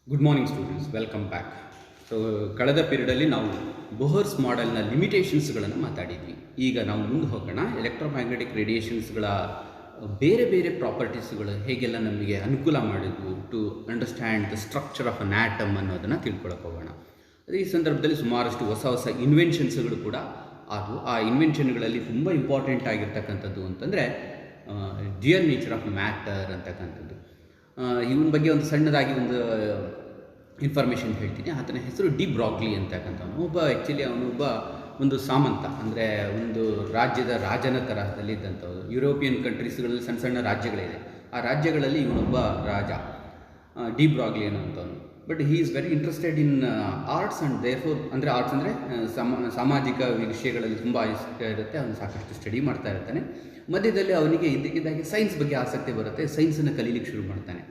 Good morning students, welcome back. So ಕಳೆದ ಪೀರಿಯಡಲ್ಲಿ ನಾವು ಬೋಹರ್ಸ್ ಮಾಡೆಲ್ನ ಲಿಮಿಟೇಷನ್ಸ್ಗಳನ್ನು ಮಾತಾಡಿದ್ವಿ. ಈಗ ನಾವು ಮುಂದೆ ಹೋಗೋಣ. ಎಲೆಕ್ಟ್ರೋಮ್ಯಾಗ್ನೆಟಿಕ್ ರೇಡಿಯೇಷನ್ಸ್ಗಳ ಬೇರೆ ಬೇರೆ ಪ್ರಾಪರ್ಟೀಸ್ಗಳು ಹೇಗೆಲ್ಲ ನಮಗೆ ಅನುಕೂಲ ಮಾಡಿದ್ವು to understand the structure of an atom ಅನ್ನೋದನ್ನು ತಿಳ್ಕೊಳಕ್ಕೆ ಹೋಗೋಣ. ಅದೇ ಈ ಸಂದರ್ಭದಲ್ಲಿ ಸುಮಾರಷ್ಟು ಹೊಸ ಹೊಸ ಇನ್ವೆನ್ಷನ್ಸ್ಗಳು ಕೂಡ ಅದು. ಆ ಇನ್ವೆನ್ಷನ್ಗಳಲ್ಲಿ ತುಂಬ ಇಂಪಾರ್ಟೆಂಟ್ ಆಗಿರ್ತಕ್ಕಂಥದ್ದು ಅಂತಂದರೆ ಡ್ಯುಯಲ್ ನೇಚರ್ ಆಫ್ ಮ್ಯಾಟರ್ ಅಂತಕ್ಕಂಥದ್ದು. ಇವನ ಬಗ್ಗೆ ಒಂದು ಸಣ್ಣದಾಗಿ ಒಂದು ಇನ್ಫಾರ್ಮೇಷನ್ ಹೇಳ್ತೀನಿ. ಆತನ ಹೆಸರು ಡಿ ಬ್ರಾಗ್ಲಿ ಅಂತಕ್ಕಂಥವನು. ಆ್ಯಕ್ಚುಲಿ ಅವನೊಬ್ಬ ಒಂದು ಸಾಮಂತ, ಅಂದರೆ ಒಂದು ರಾಜ್ಯದ ರಾಜನ ತರಹದಲ್ಲಿ ಇದ್ದಂಥವ್ರು. ಯುರೋಪಿಯನ್ ಕಂಟ್ರೀಸ್ಗಳಲ್ಲಿ ಸಣ್ಣ ಸಣ್ಣ ರಾಜ್ಯಗಳಿದೆ, ಆ ರಾಜ್ಯಗಳಲ್ಲಿ ಇವನೊಬ್ಬ ರಾಜ, ಡಿ ಬ್ರಾಗ್ಲಿ ಅನ್ನೋಂಥವನು. But he is very interested in arts and therefore, ಅಂದರೆ ಆರ್ಟ್ಸ್ ಅಂದರೆ ಸಾಮಾಜಿಕ ವಿಷಯಗಳಲ್ಲಿ ತುಂಬ ಇಷ್ಟ ಇರುತ್ತೆ. ಅವನು ಸಾಕಷ್ಟು ಸ್ಟಡಿ ಮಾಡ್ತಾ ಇರ್ತಾನೆ. ಮಧ್ಯದಲ್ಲಿ ಅವನಿಗೆ ಇದ್ದಕ್ಕಿದ್ದಾಗೆ ಸೈನ್ಸ್ ಬಗ್ಗೆ ಆಸಕ್ತಿ ಬರುತ್ತೆ. ಸೈನ್ಸನ್ನು ಕಲೀಲಿಕ್ಕೆ ಶುರು ಮಾಡ್ತಾನೆ.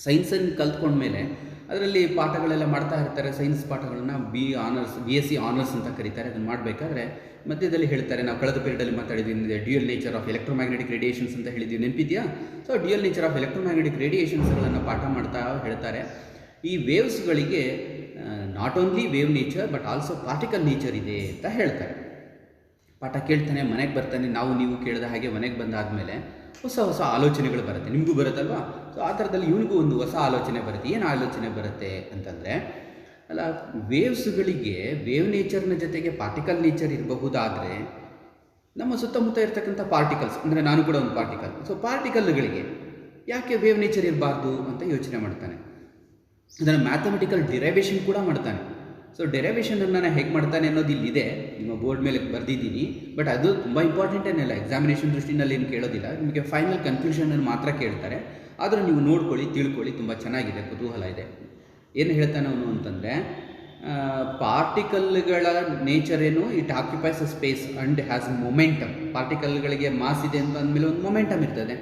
ಸೈನ್ಸನ್ನು ಕಲ್ತ್ಕೊಂಡ್ಮೇಲೆ ಅದರಲ್ಲಿ ಪಾಠಗಳೆಲ್ಲ ಮಾಡ್ತಾ ಇರ್ತಾರೆ. ಸೈನ್ಸ್ ಪಾಠಗಳನ್ನ BSc ಆನರ್ಸ್ ಅಂತ ಕರೀತಾರೆ. ಅದನ್ನು ಮಾಡಬೇಕಾದ್ರೆ ಮಧ್ಯದಲ್ಲಿ ಹೇಳ್ತಾರೆ, ನಾವು ಕಳೆದ ಪೀರಿಯಡಲ್ಲಿ ಮಾತಾಡಿದ್ವಿ dual nature of electromagnetic radiations ಅಂತ ಹೇಳಿದ್ವಿ, ನೆನಪಿದೆಯಾ? So dual nature of electromagnetic ರೇಡಿಯೇಷನ್ಸ್ಗಳನ್ನು ಪಾಠ ಮಾಡ್ತಾ ಹೇಳ್ತಾರೆ. ಈ ವೇವ್ಸ್ಗಳಿಗೆ not only wave nature but also particle nature ಇದೆ ಅಂತ ಹೇಳ್ತಾರೆ. ಪಾಠ ಕೇಳ್ತಾನೆ, ಮನೆಗೆ ಬರ್ತಾನೆ. ನೀವು ಕೇಳಿದ ಹಾಗೆ ಮನೆಗೆ ಬಂದಾದಮೇಲೆ ಹೊಸ ಹೊಸ ಆಲೋಚನೆಗಳು ಬರುತ್ತೆ. ನಿಮಗೂ ಬರುತ್ತಲ್ವಾ? ಸೊ ಆ ಥರದಲ್ಲಿ ಇವನಿಗೂ ಒಂದು ಹೊಸ ಆಲೋಚನೆ ಬರುತ್ತೆ. ಏನು ಆಲೋಚನೆ ಬರುತ್ತೆ ಅಂತಂದರೆ, ಅಲ್ಲ, ವೇವ್ಸ್ಗಳಿಗೆ ವೇವ್ ನೇಚರ್ನ ಜೊತೆಗೆ ಪಾರ್ಟಿಕಲ್ ನೇಚರ್ ಇರಬಹುದಾದರೆ ನಮ್ಮ ಸುತ್ತಮುತ್ತ ಇರ್ತಕ್ಕಂಥ ಪಾರ್ಟಿಕಲ್ಸ್, ಅಂದರೆ ನಾನು ಕೂಡ ಒಂದು ಪಾರ್ಟಿಕಲ್, ಸೊ ಪಾರ್ಟಿಕಲ್ಗಳಿಗೆ ಯಾಕೆ ವೇವ್ ನೇಚರ್ ಇರಬಾರ್ದು ಅಂತ ಯೋಚನೆ ಮಾಡ್ತಾನೆ. ಅದನ್ನು ಮ್ಯಾಥಮೆಟಿಕಲ್ ಡಿರೈವೇಷನ್ ಕೂಡ ಮಾಡ್ತಾನೆ. ಸೊ ಡೆರೈವೇಷನನ್ನು ನಾನು ಹೇಗೆ ಮಾಡ್ತಾನೆ ಅನ್ನೋದು ಇಲ್ಲಿದೆ, ನಿಮ್ಮ ಬೋರ್ಡ್ ಮೇಲೆ ಬರೆದಿದ್ದೀನಿ. ಬಟ್ ಅದು ತುಂಬ ಇಂಪಾರ್ಟೆಂಟ್ ಏನಿಲ್ಲ, ಎಕ್ಸಾಮಿನೇಷನ್ ದೃಷ್ಟಿನಲ್ಲಿ ಏನು ಕೇಳೋದಿಲ್ಲ. ನಿಮಗೆ ಫೈನಲ್ ಕನ್ಕ್ಲೂಷನನ್ನು ಮಾತ್ರ ಕೇಳ್ತಾರೆ. ಆದರೂ ನೀವು ನೋಡ್ಕೊಳ್ಳಿ, ತಿಳ್ಕೊಳ್ಳಿ, ತುಂಬ ಚೆನ್ನಾಗಿದೆ, ಕುತೂಹಲ ಇದೆ. ಏನು ಹೇಳ್ತಾನೆ ಅವನು ಅಂತಂದರೆ, ಪಾರ್ಟಿಕಲ್ಗಳ ನೇಚರ್ ಏನು, it occupies a space and has momentum. ಪಾರ್ಟಿಕಲ್ಗಳಿಗೆ ಮಾಸ್ ಇದೆ ಅಂತ ಅಂದಮೇಲೆ ಒಂದು ಮೊಮೆಂಟಮ್ ಇರ್ತದೆ.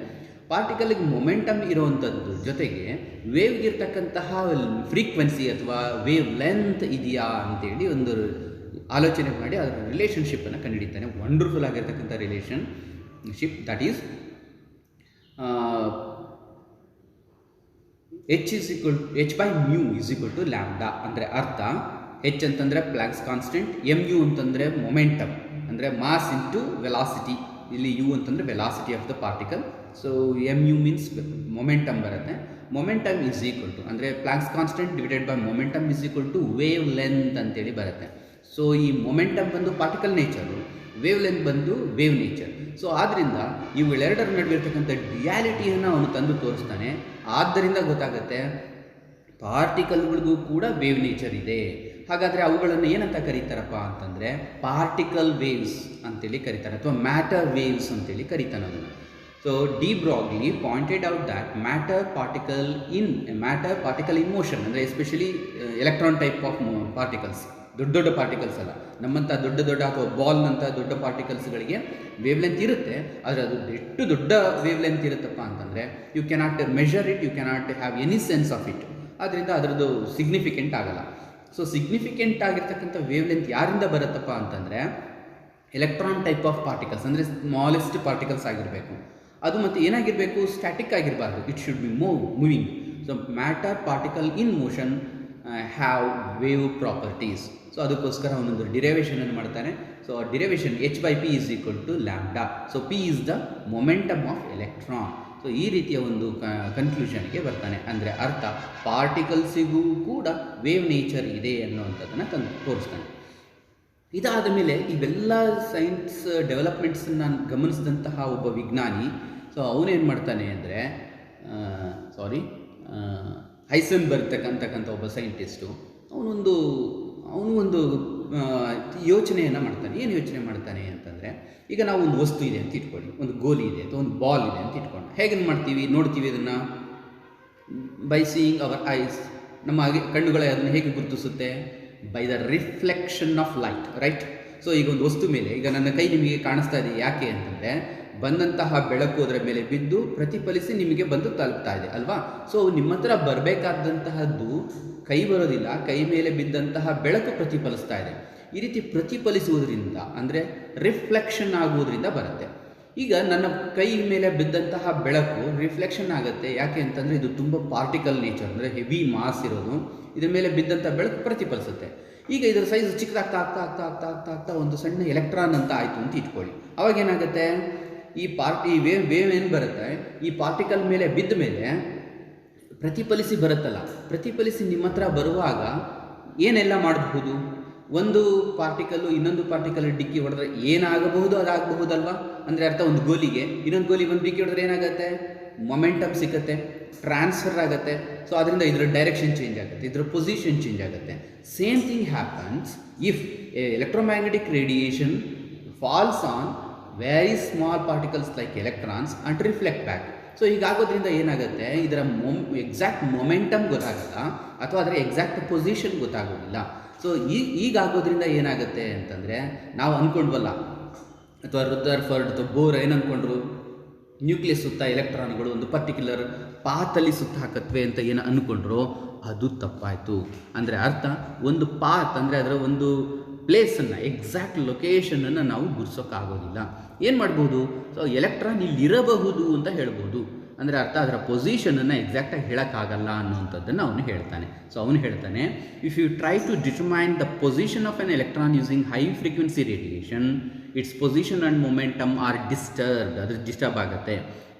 ಪಾರ್ಟಿಕಲ್ಗೆ ಮೊಮೆಂಟಮ್ ಇರೋವಂಥದ್ದು ಜೊತೆಗೆ ವೇವ್ಗಿರ್ತಕ್ಕಂತಹ ಫ್ರೀಕ್ವೆನ್ಸಿ ಅಥವಾ ವೇವ್ ಲೆಂತ್ ಇದೆಯಾ ಅಂತೇಳಿ ಒಂದು ಆಲೋಚನೆ ಮಾಡಿ ಅದರ ರಿಲೇಷನ್ಶಿಪ್ಪನ್ನು ಕಂಡುಹಿಡಿತಾನೆ. ವಂಡರ್ಫುಲ್ ಆಗಿರ್ತಕ್ಕಂಥ relationship, that is H/μ = lambda. ಅಂದರೆ ಅರ್ಥ, H ಅಂತಂದರೆ ಪ್ಲಾಂಕ್ಸ್ ಕಾನ್ಸ್ಟೆಂಟ್, mu ಅಂತಂದರೆ ಮೊಮೆಂಟಮ್, ಅಂದರೆ ಮಾಸ್ ಇಂಟು ವೆಲಾಸಿಟಿ. ಇಲ್ಲಿ U ಅಂತಂದರೆ velocity of the particle. So mu means momentum ಬರುತ್ತೆ. ಮೊಮೆಂಟಮ್ = ಅಂದರೆ planks constant divided by momentum = wave length ಅಂತೇಳಿ ಬರುತ್ತೆ. ಸೊ ಈ ಮೊಮೆಂಟಮ್ ಬಂದು ಪಾರ್ಟಿಕಲ್ ನೇಚರು, ವೇವ್ ಲೆಂತ್ ಬಂದು ವೇವ್ ನೇಚರ್. ಸೊ ಆದ್ದರಿಂದ ಇವೆರಡರ ನಡುವೆ ಇರ್ತಕ್ಕಂಥ ಡ್ಯುಯಾಲಿಟಿಯನ್ನು ಅವನು ತಂದು ತೋರಿಸ್ತಾನೆ. ಆದ್ದರಿಂದ ಗೊತ್ತಾಗುತ್ತೆ ಪಾರ್ಟಿಕಲ್ಗಳಿಗೂ ಕೂಡ ವೇವ್ ನೇಚರ್ ಇದೆ. ಹಾಗಾದರೆ ಅವುಗಳನ್ನು ಏನಂತ ಕರೀತಾರಪ್ಪ ಅಂತಂದರೆ ಪಾರ್ಟಿಕಲ್ ವೇವ್ಸ್ ಅಂತೇಳಿ ಕರೀತಾರೆ, ಅಥವಾ ಮ್ಯಾಟರ್ ವೇವ್ಸ್ ಅಂತೇಳಿ ಕರೀತಾನೆ ಅದನ್ನು. So de Broglie pointed out that matter particle in motion, ಅಂದರೆ especially electron type of particles, ದೊಡ್ಡ ದೊಡ್ಡ ಪಾರ್ಟಿಕಲ್ಸ್ ಅಲ್ಲ, ನಮ್ಮಂಥ ದೊಡ್ಡ ದೊಡ್ಡ ಅಥವಾ ಬಾಲ್ನಂಥ ದೊಡ್ಡ ಪಾರ್ಟಿಕಲ್ಸ್ಗಳಿಗೆ ವೇವ್ ಲೆಂತ್ ಇರುತ್ತೆ. ಆದರೆ ಅದು ಎಷ್ಟು ದೊಡ್ಡ ವೇವ್ ಲೆಂತ್ ಇರುತ್ತಪ್ಪ ಅಂತಂದರೆ you cannot measure it, you cannot have any sense of it. ಆದ್ದರಿಂದ ಅದರದ್ದು ಸಿಗ್ನಿಫಿಕೆಂಟ್ ಆಗಲ್ಲ. ಸೊ ಸಿಗ್ನಿಫಿಕೆಂಟ್ ಆಗಿರ್ತಕ್ಕಂಥ ವೇವ್ ಲೆಂತ್ ಯಾರಿಂದ ಬರುತ್ತಪ್ಪ ಅಂತಂದರೆ ಎಲೆಕ್ಟ್ರಾನ್ ಟೈಪ್ ಆಫ್ ಪಾರ್ಟಿಕಲ್ಸ್, ಅಂದರೆ ಸ್ಮಾಲೆಸ್ಟ್ ಪಾರ್ಟಿಕಲ್ಸ್ ಆಗಿರಬೇಕು. ಅದು ಮತ್ತು ಏನಾಗಿರಬೇಕು, ಸ್ಟ್ಯಾಟಿಕ್ ಆಗಿರಬಾರ್ದು, it should be moving. So matter particle in motion have wave properties. So ಅದಕ್ಕೋಸ್ಕರ ಅವನೊಂದು ಡಿರೈವೇಷನನ್ನು ಮಾಡ್ತಾನೆ. So derivation H/P = lambda. So P is the momentum of electron. So ಈ ರೀತಿಯ ಒಂದು ಕನ್ಕ್ಲೂಷನ್ಗೆ ಬರ್ತಾನೆ. ಅಂದರೆ ಅರ್ಥ, ಪಾರ್ಟಿಕಲ್ಸಿಗೂ ಕೂಡ ವೇವ್ ನೇಚರ್ ಇದೆ ಅನ್ನುವಂಥದ್ದನ್ನು ತೋರಿಸ್ತಾನೆ. ಇದಾದ ಮೇಲೆ ಇವೆಲ್ಲ ಸೈನ್ಸ್ ಡೆವಲಪ್ಮೆಂಟ್ಸನ್ನು ಗಮನಿಸಿದಂತಹ ಒಬ್ಬ ವಿಜ್ಞಾನಿ, ಸೊ ಅವನೇನು ಮಾಡ್ತಾನೆ ಅಂದರೆ ಹೈಸೆನ್ಬರ್ಗ್ ಅಂತಕ್ಕಂಥ ಒಬ್ಬ ಸೈಂಟಿಸ್ಟು, ಅವನು ಒಂದು ಯೋಚನೆಯನ್ನು ಮಾಡ್ತಾನೆ. ಏನು ಯೋಚನೆ ಮಾಡ್ತಾನೆ ಅಂತಂದರೆ, ಈಗ ನಾವು ಒಂದು ವಸ್ತು ಇದೆ ಅಂತ ಇಟ್ಕೊಳ್ಳಿ, ಒಂದು ಗೋಲಿ ಇದೆ ಅಥವಾ ಒಂದು ಬಾಲ್ ಇದೆ ಅಂತ ಇಟ್ಕೊಂಡು, ಹೇಗೆ ನೋಡ್ತೀವಿ ಅದನ್ನು ಬೈ ಸೀಯಿಂಗ್ ಅವರ್ ಐಸ್. ನಮ್ಮ ಕಣ್ಣುಗಳೇ ಅದನ್ನು ಹೇಗೆ ಗುರುತಿಸುತ್ತೆ? By the reflection of light, right? So ಈಗ ಒಂದು ವಸ್ತು ಮೇಲೆ, ಈಗ ನನ್ನ ಕೈ ನಿಮಗೆ ಕಾಣಿಸ್ತಾ ಇದೆ, ಯಾಕೆ ಅಂತಂದರೆ ಬಂದಂತಹ ಬೆಳಕು ಅದರ ಮೇಲೆ ಬಿದ್ದು ಪ್ರತಿಫಲಿಸಿ ನಿಮಗೆ ಬಂದು ತಲುಪ್ತಾ ಇದೆ ಅಲ್ವಾ? ಸೊ ನಿಮ್ಮ ಹತ್ರ ಬರಬೇಕಾದಂತಹದ್ದು ಕೈ ಬರೋದಿಲ್ಲ, ಕೈ ಮೇಲೆ ಬಿದ್ದಂತಹ ಬೆಳಕು ಪ್ರತಿಫಲಿಸ್ತಾ ಇದೆ. ಈ ರೀತಿ ಪ್ರತಿಫಲಿಸುವುದರಿಂದ, ಅಂದರೆ ರಿಫ್ಲೆಕ್ಷನ್ ಆಗುವುದರಿಂದ ಬರುತ್ತೆ. ಈಗ ನನ್ನ ಕೈ ಮೇಲೆ ಬಿದ್ದಂತಹ ಬೆಳಕು ರಿಫ್ಲೆಕ್ಷನ್ ಆಗುತ್ತೆ. ಯಾಕೆ ಅಂತಂದರೆ ಇದು ತುಂಬ ಪಾರ್ಟಿಕಲ್ ನೇಚರ್, ಅಂದರೆ ಹೆವಿ ಮಾಸ್ ಇರೋದು. ಇದ್ರ ಮೇಲೆ ಬಿದ್ದಂಥ ಬೆಳಕು ಪ್ರತಿಫಲಿಸುತ್ತೆ. ಈಗ ಇದರ ಸೈಜ್ ಚಿಕ್ಕದಾಗ್ತಾ ಆಗ್ತಾ ಆಗ್ತಾ ಆಗ್ತಾ ಆಗ್ತಾ ಆಗ್ತಾ ಒಂದು ಸಣ್ಣ ಎಲೆಕ್ಟ್ರಾನ್ ಅಂತ ಆಯಿತು ಅಂತ ಇಟ್ಕೊಳ್ಳಿ. ಅವಾಗ ಏನಾಗುತ್ತೆ, ಈ ವೇವ್ ಏನು ಬರುತ್ತೆ, ಈ ಪಾರ್ಟಿಕಲ್ ಮೇಲೆ ಬಿದ್ದ ಮೇಲೆ ಪ್ರತಿಫಲಿಸಿ ಬರುತ್ತಲ್ಲ, ಪ್ರತಿಫಲಿಸಿ ನಿಮ್ಮ ಹತ್ರ ಬರುವಾಗ ಏನೆಲ್ಲ ಮಾಡಬಹುದು? ಒಂದು ಪಾರ್ಟಿಕಲ್ಲು ಇನ್ನೊಂದು ಪಾರ್ಟಿಕಲ್ ಡಿಕ್ಕಿ ಹೊಡೆದ್ರೆ ಏನಾಗಬಹುದು ಅದಾಗಬಹುದಲ್ವಾ? ಅಂದರೆ ಅರ್ಥ, ಒಂದು ಗೋಲಿಗೆ ಇನ್ನೊಂದು ಗೋಲಿ ಒಂದು ಡಿಕ್ಕಿ ಹೊಡೆದ್ರೆ ಏನಾಗುತ್ತೆ, ಮೊಮೆಂಟಮ್ ಸಿಗುತ್ತೆ, ಟ್ರಾನ್ಸ್ಫರ್ ಆಗುತ್ತೆ. ಸೊ ಅದರಿಂದ ಇದರ ಡೈರೆಕ್ಷನ್ ಚೇಂಜ್ ಆಗುತ್ತೆ, ಇದರ ಪೊಸಿಷನ್ ಚೇಂಜ್ ಆಗುತ್ತೆ. Same thing happens if electromagnetic radiation falls on very small particles like electrons and reflect back. So ಹೀಗಾಗೋದ್ರಿಂದ ಏನಾಗುತ್ತೆ, ಇದರ ಎಕ್ಸಾಕ್ಟ್ ಮೊಮೆಂಟಮ್ ಗೊತ್ತಾಗಲ್ಲ, ಅಥವಾ ಅದರ ಎಕ್ಸಾಕ್ಟ್ ಪೊಸಿಷನ್ ಗೊತ್ತಾಗೋದಿಲ್ಲ. ಸೊ ಈಗಾಗೋದ್ರಿಂದ ಏನಾಗುತ್ತೆ ಅಂತಂದರೆ, ನಾವು ಅಂದ್ಕೊಂಡ್ವಲ್ಲ, ಅಥವಾ ರುದರ್ಫರ್ಡ್ ಅಥವಾ ಬೋರ್ ಏನು ಅಂದ್ಕೊಂಡ್ರು, ನ್ಯೂಕ್ಲಿಯಸ್ ಸುತ್ತ ಎಲೆಕ್ಟ್ರಾನ್ಗಳು ಒಂದು ಪರ್ಟಿಕ್ಯುಲರ್ ಪಾತಲ್ಲಿ ಸುತ್ತ ಹಾಕತ್ವೆ ಅಂತ ಏನು ಅಂದ್ಕೊಂಡ್ರು, ಅದು ತಪ್ಪಾಯಿತು. ಅಂದರೆ ಅರ್ಥ, ಒಂದು ಪಾತ್ ಅಂದರೆ ಅದರ ಒಂದು ಪ್ಲೇಸನ್ನು, ಎಕ್ಸಾಕ್ಟ್ ಲೊಕೇಶನನ್ನು ನಾವು ಗುರ್ಸೋಕ್ಕಾಗೋದಿಲ್ಲ. ಏನು ಮಾಡ್ಬೋದು, ಸೊ ಎಲೆಕ್ಟ್ರಾನ್ ಇಲ್ಲಿರಬಹುದು ಅಂತ ಹೇಳ್ಬೋದು. ಅಂದರೆ ಅರ್ಥ, ಅದರ ಪೊಸಿಷನನ್ನು ಎಕ್ಸಾಕ್ಟಾಗಿ ಹೇಳೋಕ್ಕಾಗಲ್ಲ ಅನ್ನುವಂಥದ್ದನ್ನು ಅವನು ಹೇಳ್ತಾನೆ. ಸೊ ಅವನು ಹೇಳ್ತಾನೆ, if you try to determine the position of an electron using high frequency radiation, it's position and momentum are disturbed, ಅದು ಡಿಸ್ಟರ್ಬ್ ಆಗುತ್ತೆ.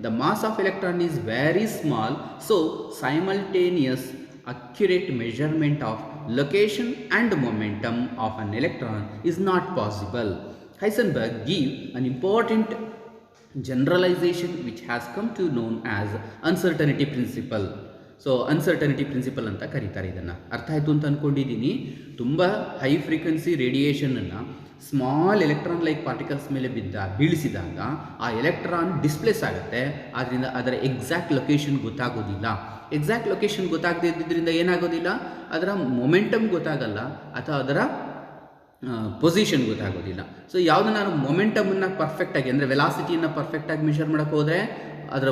The mass of electron is very small, so simultaneous accurate measurement of location and momentum of an electron is not possible. Heisenberg gave an important generalization which has come to known as uncertainty principle. So uncertainty principle ಅಂತ ಕರೀತಾರೆ ಇದನ್ನು. ಅರ್ಥ ಆಯಿತು ಅಂತ ಅಂದ್ಕೊಂಡಿದ್ದೀನಿ. ತುಂಬ high frequency ರೇಡಿಯೇಷನನ್ನು small electron like particles ಮೇಲೆ ಬೀಳಿಸಿದಾಗ ಆ ಎಲೆಕ್ಟ್ರಾನ್ ಡಿಸ್ಪ್ಲೇಸ್ ಆಗುತ್ತೆ. ಆದ್ದರಿಂದ ಅದರ ಎಕ್ಸಾಕ್ಟ್ ಲೊಕೇಶನ್ ಗೊತ್ತಾಗೋದಿಲ್ಲ. ಎಕ್ಸಾಕ್ಟ್ ಲೊಕೇಶನ್ ಗೊತ್ತಾಗದೇ ಇದ್ದಿದ್ದರಿಂದ ಏನಾಗೋದಿಲ್ಲ, ಅದರ ಮೊಮೆಂಟಮ್ ಗೊತ್ತಾಗಲ್ಲ, ಅಥವಾ ಅದರ ಪೊಸಿಷನ್ ಗೊತ್ತಾಗೋದಿಲ್ಲ. ಸೊ ಯಾವುದು ನಾನು ಮೊಮೆಂಟಮನ್ನು ಪರ್ಫೆಕ್ಟಾಗಿ, ಅಂದರೆ ವೆಲಾಸಿಟಿಯನ್ನು ಪರ್ಫೆಕ್ಟಾಗಿ ಮೆಷರ್ ಮಾಡೋಕ್ಕೆ ಹೋದರೆ ಅದರ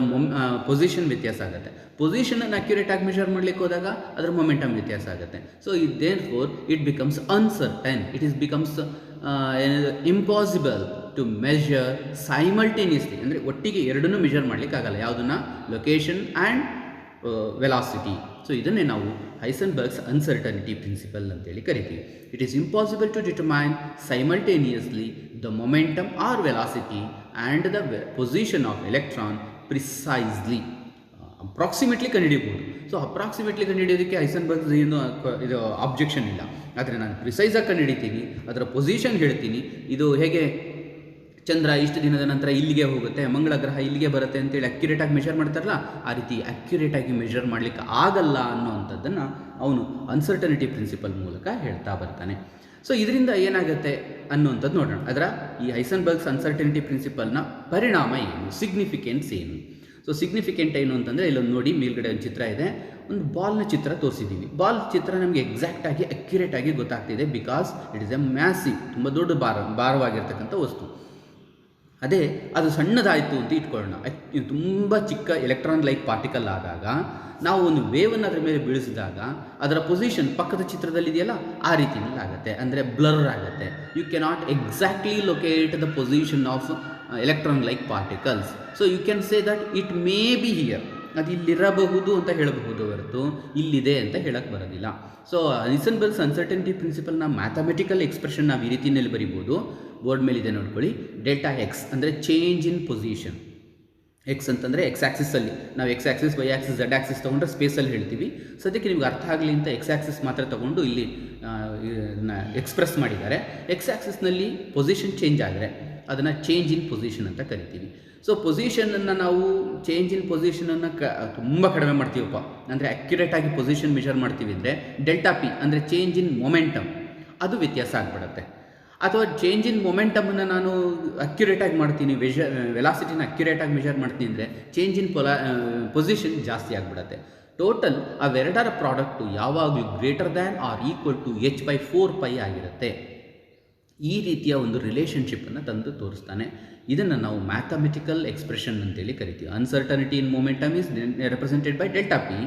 ಪೊಸಿಷನ್ ವ್ಯತ್ಯಾಸ ಆಗುತ್ತೆ. ಪೊಸಿಷನನ್ನು ಅಕ್ಯುರೇಟಾಗಿ ಮೆಷರ್ ಮಾಡಲಿಕ್ಕೆ ಹೋದಾಗ ಅದರ ಮೊಮೆಂಟಮ್ ವ್ಯತ್ಯಾಸ ಆಗುತ್ತೆ. So therefore it becomes uncertain, it is becomes impossible to measure simultaneously. ಅಂದರೆ ಒಟ್ಟಿಗೆ ಎರಡನ್ನೂ ಮೆಷರ್ ಮಾಡಲಿಕ್ಕಾಗಲ್ಲ, ಯಾವುದನ್ನು, ಲೊಕೇಶನ್ ಆ್ಯಂಡ್ ವೆಲಾಸಿಟಿ. ಸೊ ಇದನ್ನೇ ನಾವು ಹೈಸನ್ಬರ್ಗ್ಸ್ ಅನ್ಸರ್ಟನಿಟಿ ಪ್ರಿನ್ಸಿಪಲ್ ಅಂತೇಳಿ ಕರಿತೀವಿ. It is impossible to determine simultaneously the momentum or velocity and the position of electron precisely. Approximately ಕಂಡುಹಿಡಿಯಬಹುದು. So approximately ಕಂಡುಹಿಡಿಯೋದಕ್ಕೆ ಹೈಸನ್ಬರ್ಗ್ಸ್ ಏನು ಇದು ಆಬ್ಜೆಕ್ಷನ್ ಇಲ್ಲ. ಆದರೆ ನಾನು ಪ್ರಿಸೈಸಾಗಿ ಕಂಡುಹಿಡಿತೀನಿ, ಅದರ ಪೊಸಿಷನ್ ಹೇಳ್ತೀನಿ. ಇದು ಹೇಗೆ ಚಂದ್ರ ಇಷ್ಟು ದಿನದ ನಂತರ ಇಲ್ಲಿಗೆ ಹೋಗುತ್ತೆ, ಮಂಗಳ ಗ್ರಹ ಇಲ್ಲಿಗೆ ಬರುತ್ತೆ ಅಂತೇಳಿ ಅಕ್ಯುರೇಟಾಗಿ ಮೆಷರ್ ಮಾಡ್ತಾರಲ್ಲ, ಆ ರೀತಿ ಅಕ್ಯುರೇಟಾಗಿ ಮೆಷರ್ ಮಾಡಲಿಕ್ಕೆ ಆಗಲ್ಲ ಅನ್ನೋವಂಥದ್ದನ್ನು ಅವನು ಅನ್ಸರ್ಟನಿಟಿ ಪ್ರಿನ್ಸಿಪಲ್ ಮೂಲಕ ಹೇಳ್ತಾ ಬರ್ತಾನೆ. ಸೊ ಇದರಿಂದ ಏನಾಗುತ್ತೆ ಅನ್ನುವಂಥದ್ದು ನೋಡೋಣ. ಅದರ ಈ ಹೈಸನ್ಬರ್ಗ್ಸ್ ಅನ್ಸರ್ಟನಿಟಿ ಪ್ರಿನ್ಸಿಪಲ್ನ ಪರಿಣಾಮ ಏನು, ಸಿಗ್ನಿಫಿಕೆನ್ಸ್ ಏನು. ಸೊ ಸಿಗ್ನಿಫಿಕೆಂಟ್ ಏನು ಅಂತಂದರೆ, ಇಲ್ಲೊಂದು ನೋಡಿ, ಮೇಲ್ಗಡೆ ಒಂದು ಚಿತ್ರ ಇದೆ, ಒಂದು ಬಾಲ್ನ ಚಿತ್ರ ತೋರಿಸಿದ್ದೀವಿ. ಬಾಲ್ ಚಿತ್ರ ನಮಗೆ ಎಕ್ಸಾಕ್ಟಾಗಿ ಅಕ್ಯುರೇಟಾಗಿ ಗೊತ್ತಾಗ್ತಿದೆ, because it is a massive, ತುಂಬ ದೊಡ್ಡ ಭಾರವಾಗಿರ್ತಕ್ಕಂಥ ವಸ್ತು. ಅದೇ ಅದು ಸಣ್ಣದಾಯಿತು ಅಂತ ಇಟ್ಕೊಳ್ಳೋಣ, ತುಂಬ ಚಿಕ್ಕ ಎಲೆಕ್ಟ್ರಾನ್ ಲೈಕ್ ಪಾರ್ಟಿಕಲ್ ಆದಾಗ ನಾವು ಒಂದು ವೇವನ್ನು ಅದರ ಮೇಲೆ ಬೀಳಿಸಿದಾಗ ಅದರ ಪೊಸಿಷನ್ ಪಕ್ಕದ ಚಿತ್ರದಲ್ಲಿದೆಯಲ್ಲ ಆ ರೀತಿಯಲ್ಲಿ ಆಗುತ್ತೆ, ಅಂದರೆ ಬ್ಲರ್ ಆಗುತ್ತೆ. You cannot exactly locate the position of electron like particles. So you can say that it may be here, ಅದು ಇಲ್ಲಿರಬಹುದು ಅಂತ ಹೇಳಬಹುದು ಹೊರತು ಇಲ್ಲಿದೆ ಅಂತ ಹೇಳಕ್ಕೆ ಬರೋದಿಲ್ಲ. ಸೊ ಹೈಸನ್ಬರ್ಗ್ಸ್ ಅನ್ಸರ್ಟನಿಟಿ ಪ್ರಿನ್ಸಿಪಲ್ನ ಮ್ಯಾಥಮೆಟಿಕಲ್ ಎಕ್ಸ್ಪ್ರೆಷನ್ ನಾವು ಈ ರೀತಿಯಲ್ಲಿ ಬರಿಬೋದು. ಬೋರ್ಡ್ ಮೇಲಿದೆ ನೋಡ್ಕೊಳ್ಳಿ. ಡೆಲ್ಟಾ ಎಕ್ಸ್ ಅಂದರೆ ಚೇಂಜ್ ಇನ್ ಪೊಸಿಷನ್. ಎಕ್ಸ್ ಅಂತಂದರೆ ಎಕ್ಸ್ ಆ್ಯಕ್ಸಿಸಲ್ಲಿ, ನಾವು x axis, y axis, z axis ತೊಗೊಂಡ್ರೆ ಸ್ಪೇಸಲ್ಲಿ ಹೇಳ್ತೀವಿ. ಸದ್ಯಕ್ಕೆ ನಿಮ್ಗೆ ಅರ್ಥ ಆಗಲಿ ಅಂತ ಎಕ್ಸ್ ಆ್ಯಕ್ಸಿಸ್ ಮಾತ್ರ ತೊಗೊಂಡು ಇಲ್ಲಿ ಎಕ್ಸ್ಪ್ರೆಸ್ ಮಾಡಿದ್ದಾರೆ. ಎಕ್ಸ್ ಆ್ಯಕ್ಸಿಸ್ನಲ್ಲಿ ಪೊಸಿಷನ್ ಚೇಂಜ್ ಆದರೆ ಅದನ್ನು ಚೇಂಜ್ ಇನ್ ಪೊಸಿಷನ್ ಅಂತ ಕರಿತೀವಿ. ಸೊ ಪೊಸಿಷನನ್ನು ನಾವು ಚೇಂಜ್ ಇನ್ ಪೊಸಿಷನನ್ನು ತುಂಬ ಕಡಿಮೆ ಮಾಡ್ತೀವಪ್ಪ, ಅಂದರೆ ಅಕ್ಯುರೇಟಾಗಿ ಪೊಸಿಷನ್ ಮೆಷರ್ ಮಾಡ್ತೀವಿ ಅಂದರೆ ಡೆಲ್ಟಾ ಪಿ ಅಂದರೆ ಚೇಂಜ್ ಇನ್ ಮೊಮೆಂಟಮ್ ಅದು ವ್ಯತ್ಯಾಸ ಆಗಿಬಿಡುತ್ತೆ. ಅಥವಾ ಚೇಂಜ್ ಇನ್ ಮೊಮೆಂಟಮನ್ನು ನಾನು ಅಕ್ಯುರೇಟಾಗಿ ಮಾಡ್ತೀನಿ, ವೆಲಾಸಿಟಿನ ಅಕ್ಯುರೇಟಾಗಿ ಮೆಷರ್ ಮಾಡ್ತೀನಿ ಅಂದರೆ ಚೇಂಜ್ ಇನ್ ಪೊಸಿಷನ್ ಜಾಸ್ತಿ ಆಗಿಬಿಡುತ್ತೆ. ಟೋಟಲ್ ಅವೆರಡರ ಪ್ರಾಡಕ್ಟು ಯಾವಾಗಲೂ greater than or equal to h/4π ಆಗಿರುತ್ತೆ. ಈ ರೀತಿಯ ಒಂದು ರಿಲೇಷನ್ಶಿಪ್ಪನ್ನು ತಂದು ತೋರಿಸ್ತಾನೆ. ಇದನ್ನು ನಾವು ಮ್ಯಾಥಮೆಟಿಕಲ್ ಎಕ್ಸ್ಪ್ರೆಷನ್ ಅಂತೇಳಿ ಕರಿತೀವಿ. Uncertainty in momentum is represented by delta P,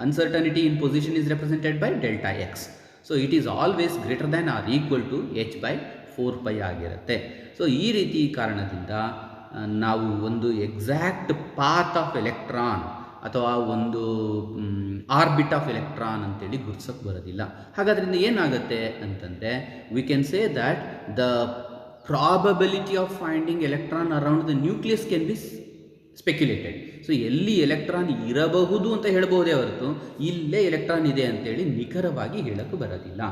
uncertainty in position is represented by delta X. So it is always greater than or equal to h/4π ಆಗಿರುತ್ತೆ. ಸೊ ಈ ರೀತಿ ಕಾರಣದಿಂದ ನಾವು ಒಂದು ಎಕ್ಸಾಕ್ಟ್ ಪಾತ್ ಆಫ್ ಎಲೆಕ್ಟ್ರಾನ್ ಅಥವಾ ಒಂದು orbit of electron ಅಂತೇಳಿ ಗುರ್ಸೋಕ್ಕೆ ಬರೋದಿಲ್ಲ. ಹಾಗಾದ್ರಿಂದ ಏನಾಗುತ್ತೆ ಅಂತಂದರೆ we can say that the probability of finding electron around the nucleus can be speculated. So ಎಲ್ಲಿ ಎಲೆಕ್ಟ್ರಾನ್ ಇರಬಹುದು ಅಂತ ಹೇಳಬಹುದೇ ಹೊರತು ಇಲ್ಲೇ ಎಲೆಕ್ಟ್ರಾನ್ ಇದೆ ಅಂತೇಳಿ ನಿಖರವಾಗಿ ಹೇಳೋಕ್ಕೆ ಬರೋದಿಲ್ಲ.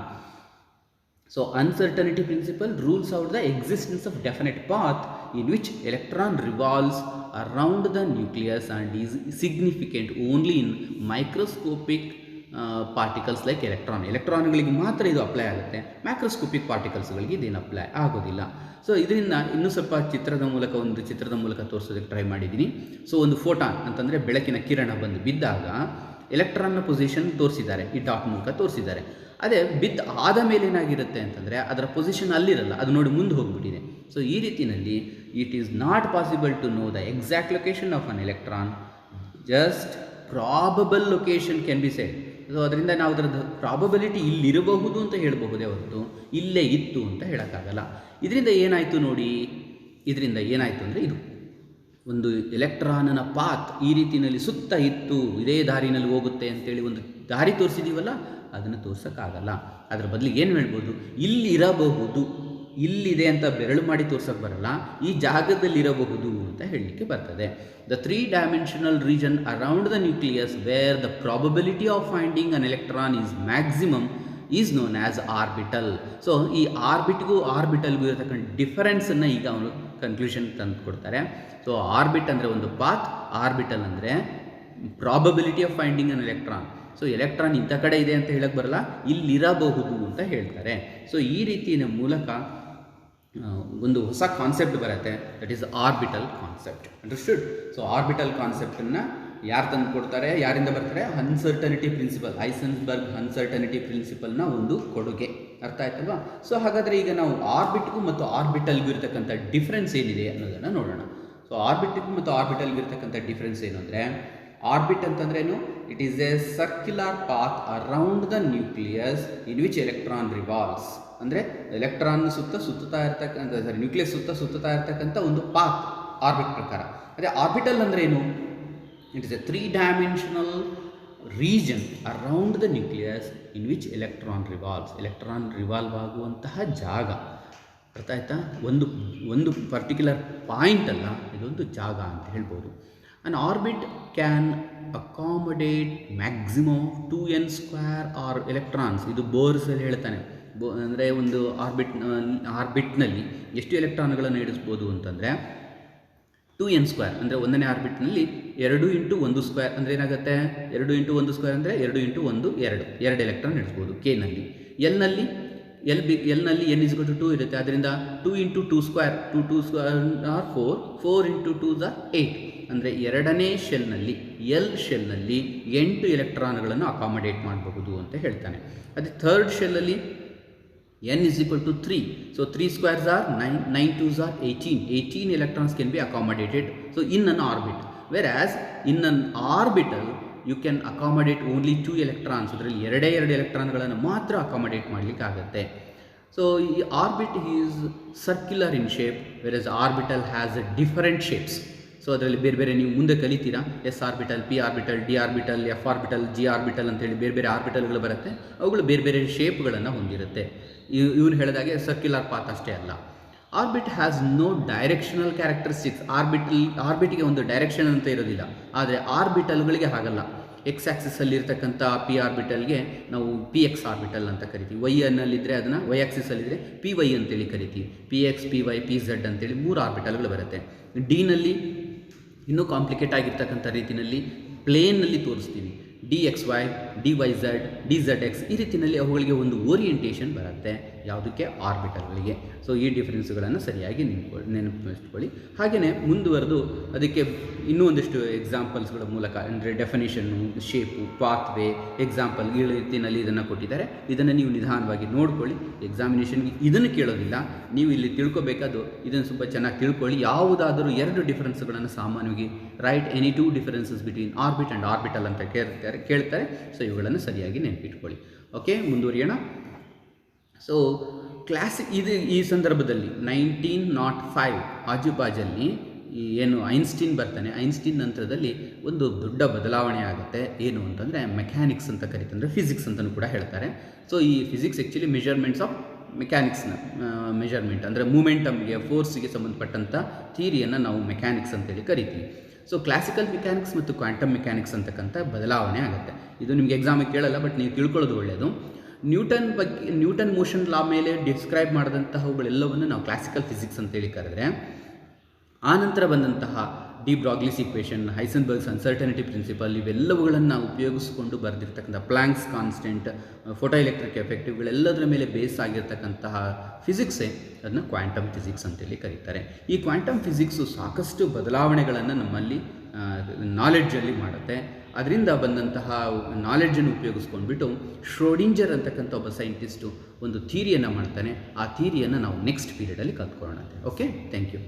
So uncertainty principle rules out the existence of definite path in which electron revolves around the nucleus and is significant only in microscopic particles like ಎಲೆಕ್ಟ್ರಾನ್ಗಳಿಗೆ ಮಾತ್ರ ಇದು ಅಪ್ಲೈ ಆಗುತ್ತೆ, ಮ್ಯಾಕ್ರೋಸ್ಕೋಪಿಕ್ ಪಾರ್ಟಿಕಲ್ಸ್ಗಳಿಗೆ ಇದೇನು ಅಪ್ಲೈ ಆಗೋದಿಲ್ಲ. ಸೊ ಇದರಿಂದ ಇನ್ನೂ ಸ್ವಲ್ಪ ಚಿತ್ರದ ಮೂಲಕ ತೋರಿಸೋದಕ್ಕೆ ಟ್ರೈ ಮಾಡಿದ್ದೀನಿ. ಸೊ ಒಂದು ಫೋಟಾನ್ ಅಂತಂದರೆ ಬೆಳಕಿನ ಕಿರಣ ಬಂದು ಬಿದ್ದಾಗ ಎಲೆಕ್ಟ್ರಾನ್ನ ಪೊಸಿಷನ್ ತೋರಿಸಿದ್ದಾರೆ, ಈ ಡಾಟ್ ಮೂಲಕ ತೋರಿಸಿದ್ದಾರೆ. ಅದೇ ಆದ ಮೇಲೆ ಏನಾಗಿರುತ್ತೆ ಅಂತಂದರೆ ಅದರ ಪೊಸಿಷನ್ ಅಲ್ಲಿರಲ್ಲ, ಅದು ನೋಡಿ ಮುಂದೆ ಹೋಗ್ಬಿಟ್ಟಿದೆ. ಸೊ ಈ ರೀತಿಯಲ್ಲಿ it is not possible to know the exact location of an electron, just probable location can be said. So ಅದರಿಂದ ನಾವು ಅದರದ್ದು ಪ್ರಾಬಬಿಲಿಟಿ ಇಲ್ಲಿರಬಹುದು ಅಂತ ಹೇಳಬಹುದೇ ಹೊರತು ಇಲ್ಲೇ ಇತ್ತು ಅಂತ ಹೇಳೋಕ್ಕಾಗಲ್ಲ. ಇದರಿಂದ ಏನಾಯಿತು ನೋಡಿ, ಇದರಿಂದ ಏನಾಯಿತು ಅಂದರೆ ಇದು ಒಂದು ಎಲೆಕ್ಟ್ರಾನನ ಪಾತ್ ಈ ರೀತಿಯಲ್ಲಿ ಸುತ್ತ ಇತ್ತು, ಇದೇ ದಾರಿನಲ್ಲಿ ಹೋಗುತ್ತೆ ಅಂತೇಳಿ ಒಂದು ದಾರಿ ತೋರಿಸಿದ್ದೀವಲ್ಲ, ಅದನ್ನು ತೋರ್ಸೋಕ್ಕಾಗಲ್ಲ. ಅದರ ಬದಲಿಗೆ ಏನು ಹೇಳ್ಬೋದು, ಇಲ್ಲಿರಬಹುದು, ಇಲ್ಲಿದೆ ಅಂತ ಬೆರಳು ಮಾಡಿ ತೋರ್ಸೋಕ್ಕೆ ಬರಲ್ಲ, ಈ ಜಾಗದಲ್ಲಿರಬಹುದು ಅಂತ ಹೇಳಲಿಕ್ಕೆ ಬರ್ತದೆ. The 3-dimensional region around the nucleus where the probability of finding an electron is maximum is known as orbital. So ಈ ಆರ್ಬಿಟ್ಗೂ ಆರ್ಬಿಟಲ್ಗೂ ಇರತಕ್ಕಂಥ ಡಿಫರೆನ್ಸನ್ನು ಈಗ ಅವನು ಕನ್ಕ್ಲೂಷನ್ ತಂದು ಕೊಡ್ತಾರೆ. ಸೊ ಆರ್ಬಿಟ್ ಅಂದರೆ ಒಂದು ಪಾತ್, ಆರ್ಬಿಟಲ್ ಅಂದರೆ probability of finding an electron. So electron ಇಂಥ ಕಡೆ ಇದೆ ಅಂತ ಹೇಳಕ್ಕೆ ಬರಲ್ಲ, ಇಲ್ಲಿರಬಹುದು ಅಂತ ಹೇಳ್ತಾರೆ. ಸೊ ಈ ರೀತಿಯ ಮೂಲಕ ಒಂದು ಹೊಸ ಕಾನ್ಸೆಪ್ಟ್ ಬರುತ್ತೆ, that is orbital concept. Understood? So orbital ಕಾನ್ಸೆಪ್ಟನ್ನು ಯಾರು ತಂದು ಕೊಡ್ತಾರೆ, ಯಾರಿಂದ ಬರ್ತಾರೆ? ಅನ್ಸರ್ಟನಿಟಿ ಪ್ರಿನ್ಸಿಪಲ್, ಹೈಸೆನ್ಬರ್ಗ್ ಅನ್ಸರ್ಟನಿಟಿ ಪ್ರಿನ್ಸಿಪಲ್ನ ಒಂದು ಕೊಡುಗೆ. ಅರ್ಥ ಆಯ್ತಲ್ವಾ? ಸೊ ಹಾಗಾದರೆ ಈಗ ನಾವು ಆರ್ಬಿಟ್ಗೂ ಮತ್ತು ಆರ್ಬಿಟಲ್ಗೂ ಇರತಕ್ಕಂಥ ಡಿಫ್ರೆನ್ಸ್ ಏನಿದೆ ಅನ್ನೋದನ್ನು ನೋಡೋಣ. ಸೊ ಆರ್ಬಿಟ್ಗೂ ಮತ್ತು ಆರ್ಬಿಟಲ್ಗೂ ಇರತಕ್ಕಂಥ ಡಿಫ್ರೆನ್ಸ್ ಏನು ಅಂದರೆ, ಆರ್ಬಿಟ್ ಅಂತಂದ್ರೇನು? It is A circular path around the nucleus in which electron revolves. ಅಂದರೆ ಎಲೆಕ್ಟ್ರಾನ್ ಸುತ್ತುತ್ತಾ ಇರ್ತಕ್ಕಂಥ ನ್ಯೂಕ್ಲಿಯಸ್ ಸುತ್ತುತ್ತಾ ಇರ್ತಕ್ಕಂಥ ಒಂದು ಪಾತ್ ಆರ್ಬಿಟ್ ಪ್ರಕಾರ. ಅದೇ ಆರ್ಬಿಟಲ್ ಅಂದರೆ ಏನು? It is A 3-dimensional region around the nucleus in which electron revolves. Electron revolve ಆಗುವಂತಹ ಜಾಗ. ಅರ್ಥ ಆಯ್ತಾ? ಒಂದು ಪರ್ಟಿಕ್ಯುಲರ್ ಪಾಯಿಂಟ್ ಅಲ್ಲ, ಇದೊಂದು ಜಾಗ ಅಂತ ಹೇಳ್ಬೋದು. An orbit can accommodate maximum of 2n² or electrons. ಇದು ಬೋರ್ಸಲ್ಲಿ ಹೇಳ್ತಾನೆ. ಅಂದರೆ ಒಂದು ಆರ್ಬಿಟ್ನಲ್ಲಿ ಎಷ್ಟು ಎಲೆಕ್ಟ್ರಾನ್ಗಳನ್ನು ಇಡಿಸ್ಬೋದು ಅಂತಂದರೆ 2n² ಅಂದರೆ ಒಂದನೇ ಆರ್ಬಿಟ್ನಲ್ಲಿ 2 × 1² ಅಂದರೆ ಏನಾಗುತ್ತೆ? 2 × 1² ಅಂದರೆ 2 × 1 2 ಎಲೆಕ್ಟ್ರಾನ್ ಇಡಿಸ್ಬೋದು. ಕೆನಲ್ಲಿ ಎಲ್ನಲ್ಲಿ n = 2 ಇರುತ್ತೆ, ಅದರಿಂದ 2 × 2² 2 ಆರ್ 4 × 2 8 ಅಂದರೆ ಎರಡನೇ ಶೆಲ್ನಲ್ಲಿ ಶೆಲ್ನಲ್ಲಿ 8 ಎಲೆಕ್ಟ್ರಾನ್ಗಳನ್ನು ಅಕಾಮಡೇಟ್ ಮಾಡಬಹುದು ಅಂತ ಹೇಳ್ತಾನೆ. ಅದೇ ಥರ್ಡ್ ಶೆಲ್ಲಲ್ಲಿ n = 3. So 3² or 9, 9 2s are 18 electrons can be accommodated. So in an orbit, whereas in an orbital you can accommodate only 2 electrons. ಅದರಲ್ಲಿ ಎರಡೇ ಎಲೆಕ್ಟ್ರಾನ್ಗಳನ್ನು ಮಾತ್ರ ಅಕಾಮಡೇಟ್ ಮಾಡಲಿಕ್ಕೆ ಆಗುತ್ತೆ. ಸೊ ಈ orbit is circular in shape, versus orbital has different shapes. So ಅದರಲ್ಲಿ ಬೇರೆ ಬೇರೆ ನೀವು ಮುಂದೆ ಕಲಿತೀರಾ, s orbital, p orbital, d orbital, f orbital, g orbital ಅಂತೇಳಿ ಬೇರೆ ಬೇರೆ ಆರ್ಬಿಟಲ್ಗಳು ಬರುತ್ತೆ. ಅವುಗಳು ಬೇರೆ ಬೇರೆ ಶೇಪ್ಗಳನ್ನು ಹೊಂದಿರುತ್ತೆ. ಇವನು ಹೇಳಿದಾಗೆ ಸರ್ಕ್ಯುಲರ್ ಪಾತ್ ಅಷ್ಟೇ ಅಲ್ಲ. Orbit has no directional characteristics. ಆರ್ಬಿಟ್ಗೆ ಒಂದು ಡೈರೆಕ್ಷನ್ ಅಂತ ಇರೋದಿಲ್ಲ, ಆದರೆ ಆರ್ಬಿಟಲ್ಗಳಿಗೆ ಹಾಗಲ್ಲ. ಎಕ್ಸ್ ಆ್ಯಕ್ಸಿಸಲ್ಲಿ ಇರ್ತಕ್ಕಂಥ ಪಿ ಆರ್ಬಿಟಲ್ಗೆ ನಾವು ಪಿ ಎಕ್ಸ್ ಆರ್ಬಿಟಲ್ ಅಂತ ಕರಿತೀವಿ. ವೈ ಅನ್ನಲ್ಲಿದ್ದರೆ ಅದನ್ನು ವೈ ಆ್ಯಕ್ಸಿಸಲ್ಲಿದ್ದರೆ ಪಿ ವೈ ಅಂತೇಳಿ ಕರಿತೀವಿ. P X, P Y, P Z ಅಂತೇಳಿ 3 ಆರ್ಬಿಟಲ್ಗಳು ಬರುತ್ತೆ. ಡಿನಲ್ಲಿ ಇನ್ನೂ ಕಾಂಪ್ಲಿಕೇಟ್ ಆಗಿರ್ತಕ್ಕಂಥ ರೀತಿಯಲ್ಲಿ ಪ್ಲೇನ್ನಲ್ಲಿ ತೋರಿಸ್ತೀವಿ. DXY, DYZ, DZX ಈ ರೀತಿಯಲ್ಲಿ ಅವುಗಳಿಗೆ ಒಂದು ಓರಿಯೆಂಟೇಷನ್ ಬರುತ್ತೆ. ಯಾವುದಕ್ಕೆ? ಆರ್ಬಿಟಲ್ಗಳಿಗೆ. ಸೊ ಈ ಡಿಫ್ರೆನ್ಸ್ಗಳನ್ನು ಸರಿಯಾಗಿ ನೆನಪಿಸ್ಕೊಳ್ಳಿ. ಹಾಗೆಯೇ ಮುಂದುವರೆದು ಅದಕ್ಕೆ ಇನ್ನೂ ಒಂದಿಷ್ಟು ಎಕ್ಸಾಂಪಲ್ಸ್ಗಳ ಮೂಲಕ, ಅಂದರೆ ಡೆಫಿನೇಷನ್ನು, ಶೇಪು, ಪಾತ್ವೇ, ಎಕ್ಸಾಂಪಲ್ ಈ ರೀತಿಯಲ್ಲಿ ಇದನ್ನು ಕೊಟ್ಟಿದ್ದಾರೆ. ಇದನ್ನು ನೀವು ನಿಧಾನವಾಗಿ ನೋಡ್ಕೊಳ್ಳಿ. ಎಕ್ಸಾಮಿನೇಷನ್ಗೆ ಇದನ್ನು ಕೇಳೋದಿಲ್ಲ, ನೀವು ಇಲ್ಲಿ ತಿಳ್ಕೊಬೇಕಾದ್ದು ಇದನ್ನು ಸ್ವಲ್ಪ ಚೆನ್ನಾಗಿ ತಿಳ್ಕೊಳ್ಳಿ. ಯಾವುದಾದರೂ 2 ಡಿಫರೆನ್ಸ್ಗಳನ್ನು ಸಾಮಾನ್ಯವಾಗಿ right any 2 differences between orbit and orbital ಅಂತ ಕೇಳ್ತಾರೆ. ಸೊ ಇವುಗಳನ್ನು ಸರಿಯಾಗಿ ನೆನಪಿಟ್ಕೊಳ್ಳಿ. ಓಕೆ, ಮುಂದುವರಿಯೋಣ. ಸೊ ಈ ಸಂದರ್ಭದಲ್ಲಿ 1905 ಆಜುಬಾಜಲ್ಲಿ ಏನು ಐನ್ಸ್ಟೀನ್ ಬರ್ತಾನೆ, ಐನ್ಸ್ಟೀನ್ ನಂತರದಲ್ಲಿ ಒಂದು ದೊಡ್ಡ ಬದಲಾವಣೆ ಆಗುತ್ತೆ. ಏನು ಅಂತಂದರೆ ಮೆಕ್ಯಾನಿಕ್ಸ್ ಅಂತ ಕರೀತಾರೆ, ಅಂದರೆ ಫಿಸಿಕ್ಸ್ ಅಂತಲೂ ಕೂಡ ಹೇಳ್ತಾರೆ. ಸೊ ಈ ಫಿಸಿಕ್ಸ್ ಆ್ಯಕ್ಚುಲಿ ಮೆಜರ್ಮೆಂಟ್ಸ್ ಆಫ್ ಮೆಕ್ಯಾನಿಕ್ಸ್ನ ಮೆಜರ್ಮೆಂಟ್ ಅಂದರೆ ಮೂಮೆಂಟಮ್ಗೆ, ಫೋರ್ಸ್ಗೆ ಸಂಬಂಧಪಟ್ಟಂಥ ಥಿಯರಿಯನ್ನು ನಾವು ಮೆಕ್ಯಾನಿಕ್ಸ್ ಅಂತೇಳಿ ಕರಿತೀವಿ. ಸೊ ಕ್ಲಾಸಿಕಲ್ ಮೆಕ್ಯಾನಿಕ್ಸ್ ಮತ್ತು ಕ್ವಾಂಟಮ್ ಮೆಕ್ಯಾನಿಕ್ಸ್ ಅಂತಕ್ಕಂಥ ಬದಲಾವಣೆ ಆಗುತ್ತೆ. ಇದು ನಿಮಗೆ ಎಕ್ಸಾಮಿಗೆ ಕೇಳಲ್ಲ, ಬಟ್ ನೀವು ತಿಳ್ಕೊಳ್ಳೋದು ಒಳ್ಳೆಯದು. ನ್ಯೂಟನ್ ಮೋಷನ್ ಲಾ ಮೇಲೆ ಡಿಸ್ಕ್ರೈಬ್ ಮಾಡಿದಂತಹವುಗಳೆಲ್ಲವನ್ನು ನಾವು ಕ್ಲಾಸಿಕಲ್ ಫಿಸಿಕ್ಸ್ ಅಂತೇಳಿ ಕರೆದ್ರೆ, ಆನಂತರ ಬಂದಂತಹ de Broglie's equation, Heisenberg's uncertainty principle, ಇವೆಲ್ಲವುಗಳನ್ನು ಉಪಯೋಗಿಸಿಕೊಂಡು ಬರೆದಿರ್ತಕ್ಕಂಥ Planck's constant, photo electric effect, ಇವುಗಳೆಲ್ಲದರ ಮೇಲೆ ಬೇಸ್ ಆಗಿರ್ತಕ್ಕಂತಹ ಫಿಸಿಕ್ಸೇ ಅದನ್ನು ಕ್ವಾಂಟಮ್ ಫಿಸಿಕ್ಸ್ ಅಂತೇಳಿ ಕರೀತಾರೆ. ಈ ಕ್ವಾಂಟಮ್ ಫಿಸಿಕ್ಸು ಸಾಕಷ್ಟು ಬದಲಾವಣೆಗಳನ್ನು ನಮ್ಮಲ್ಲಿ ನಾಲೆಡ್ಜಲ್ಲಿ ಮಾಡುತ್ತೆ. ಅದರಿಂದ ಬಂದಂತಹ ನಾಲೆಡ್ಜನ್ನು ಉಪಯೋಗಿಸ್ಕೊಂಡ್ಬಿಟ್ಟು ಶ್ರೋಡಿಂಜರ್ ಅಂತಕ್ಕಂಥ ಒಬ್ಬ ಸೈಂಟಿಸ್ಟು ಒಂದು ಥಿಯರಿಯನ್ನು ಮಾಡ್ತಾನೆ. ಆ ಥಿಯರಿಯನ್ನು ನಾವು ನೆಕ್ಸ್ಟ್ ಪೀರಿಯಡಲ್ಲಿ ಕಲ್ತ್ಕೊಳ್ಳೋಣ. Okay, thank you.